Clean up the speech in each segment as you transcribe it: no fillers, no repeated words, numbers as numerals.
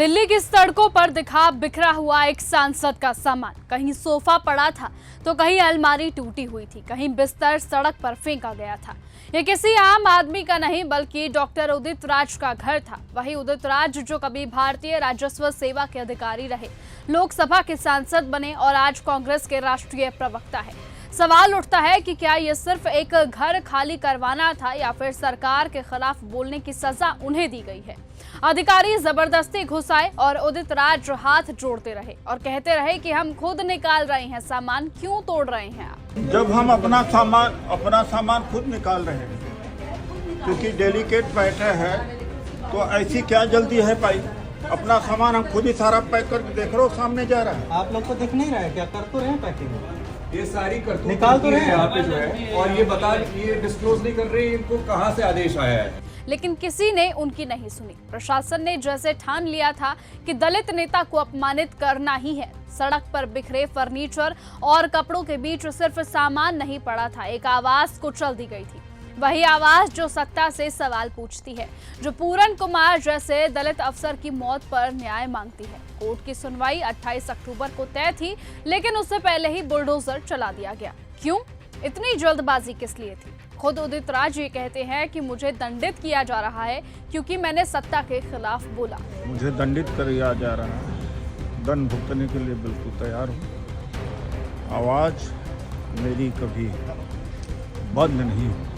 दिल्ली की सड़कों पर दिखा बिखरा हुआ एक सांसद का सामान। कहीं सोफा पड़ा था तो कहीं अलमारी टूटी हुई थी, कहीं बिस्तर सड़क पर फेंका गया था। ये किसी आम आदमी का नहीं बल्कि डॉक्टर उदित राज का घर था। वही उदित राज जो कभी भारतीय राजस्व सेवा के अधिकारी रहे, लोकसभा के सांसद बने और आज कांग्रेस के राष्ट्रीय प्रवक्ता है। सवाल उठता है कि क्या ये सिर्फ एक घर खाली करवाना था या फिर सरकार के खिलाफ बोलने की सजा उन्हें दी गई है। अधिकारी जबरदस्ती घुस आए और उदित राज हाथ जोड़ते रहे और कहते रहे कि हम खुद निकाल रहे हैं सामान, क्यों तोड़ रहे हैं आप? जब हम अपना सामान खुद निकाल रहे हैं क्योंकि डेलिकेट बैठे हैं तो ऐसी क्या जल्दी है भाई? अपना सामान हम खुद ही सारा पैक करके देख रहे हो, सामने जा रहा है। आप लोग को दिख नहीं रहा है क्या? कर तो रहे हैं पैकिंग, ये सारी करतूत निकाल तो रहे हैं यहाँ पे जो है, और ये डिस्क्लोज नहीं कर रहे इनको कहाँ से आदेश आया है। लेकिन किसी ने उनकी नहीं सुनी। प्रशासन ने जैसे ठान लिया था कि दलित नेता को अपमानित करना ही है। सड़क पर बिखरे फर्नीचर और कपड़ों के बीच सिर्फ सामान नहीं पड़ा था, एक आवाज कुचल दी गई थी। वही आवाज जो सत्ता से सवाल पूछती है, जो पूरन कुमार जैसे दलित अफसर की मौत पर न्याय मांगती है। कोर्ट की सुनवाई 28 अक्टूबर को तय थी, लेकिन उससे पहले ही बुलडोजर चला दिया गया। क्यों? इतनी जल्दबाजी किस लिए थी? खुद उदित राज ये कहते हैं कि मुझे दंडित किया जा रहा है क्योंकि मैंने सत्ता के खिलाफ बोला। मुझे दंडित किया जा रहा है, दंड भुगतने के लिए बिल्कुल तैयार हूँ। आवाज़ मेरी कभी बंद नहीं हुई।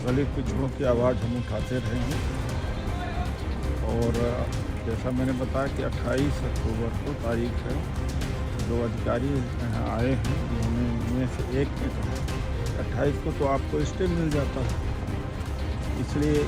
दलित पिछड़ों की आवाज़ हम उठाते रहेंगे और जैसा मैंने बताया कि 28 अक्टूबर को तारीख है। जो अधिकारी यहाँ आए हैं उन्होंने से एक ने कहा 28 को तो आपको स्टे मिल जाता है, इसलिए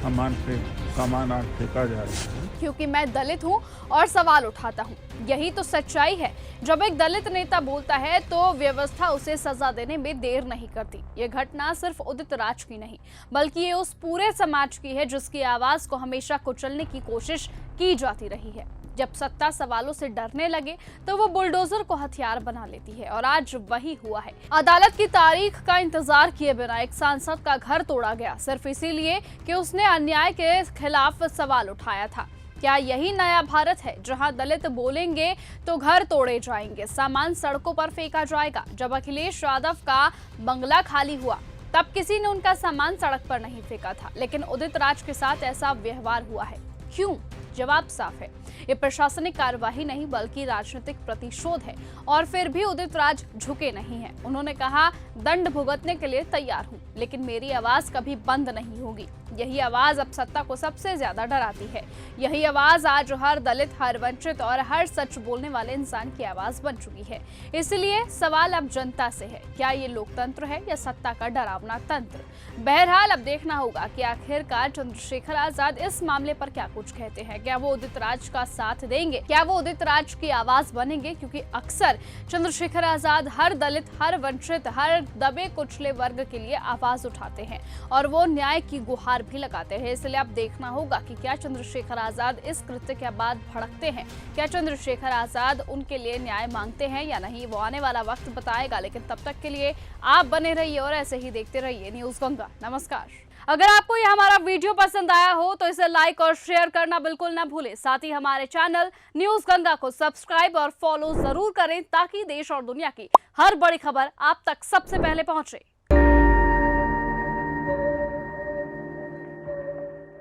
सामान आज फेंका जा रहा है क्योंकि मैं दलित हूं और सवाल उठाता हूं। यही तो सच्चाई है। जब एक दलित नेता बोलता है तो व्यवस्था उसे सजा देने में देर नहीं करती। ये घटना सिर्फ उदित राज की नहीं बल्कि ये उस पूरे समाज की है जिसकी आवाज को हमेशा कुचलने की कोशिश की जाती रही है। जब सत्ता सवालों से डरने लगे तो वो बुलडोजर को हथियार बना लेती है और आज वही हुआ है। अदालत की तारीख का इंतजार किए बिना एक सांसद का घर तोड़ा गया सिर्फ इसीलिए कि उसने अन्याय के खिलाफ सवाल उठाया था। क्या यही नया भारत है जहां दलित बोलेंगे तो घर तोड़े जाएंगे, सामान सड़कों पर फेंका जाएगा? जब अखिलेश यादव का बंगला खाली हुआ तब किसी ने उनका सामान सड़क पर नहीं फेंका था, लेकिन उदित राज के साथ ऐसा व्यवहार हुआ है। क्यों? जवाब साफ है, ये प्रशासनिक कार्यवाही नहीं बल्कि राजनीतिक प्रतिशोध है। और फिर भी उदित राज झुके नहीं हैं। उन्होंने कहा दंड भुगतने के लिए तैयार हूं, लेकिन मेरी आवाज कभी बंद नहीं होगी। यही आवाज अब सत्ता को सबसे ज्यादा डराती है। यही आवाज आज हर दलित, हर वंचित और हर सच बोलने वाले इंसान की आवाज बन चुकी है। इसलिए सवाल अब जनता से है, क्या ये लोकतंत्र है या सत्ता का डरावना तंत्र? बहरहाल अब देखना होगा कि आखिरकार चंद्रशेखर आजाद इस मामले पर क्या कुछ कहते हैं। क्या वो उदित राज का साथ देंगे? क्या वो उदित राज की आवाज बनेंगे? क्योंकि अक्सर चंद्रशेखर आजाद हर दलित, हर वंचित, हर दबे कुचले वर्ग के लिए आवाज उठाते हैं और वो न्याय की गुहार भी लगाते हैं। इसलिए अब देखना होगा कि क्या चंद्रशेखर आजाद इस कृत्य के बाद भड़कते हैं, क्या चंद्रशेखर आजाद उनके लिए न्याय मांगते हैं या नहीं, वो आने वाला वक्त बताएगा। लेकिन तब तक के लिए आप बने रहिए और ऐसे ही देखते रहिए न्यूज़ गंगा। नमस्कार। अगर आपको ये हमारा वीडियो पसंद आया हो तो इसे लाइक और शेयर करना बिल्कुल ना भूलें। साथ ही हमारे चैनल न्यूज़ गंगा को सब्सक्राइब और फॉलो जरूर करें ताकि देश और दुनिया की हर बड़ी खबर आप तक सबसे पहले पहुंचे।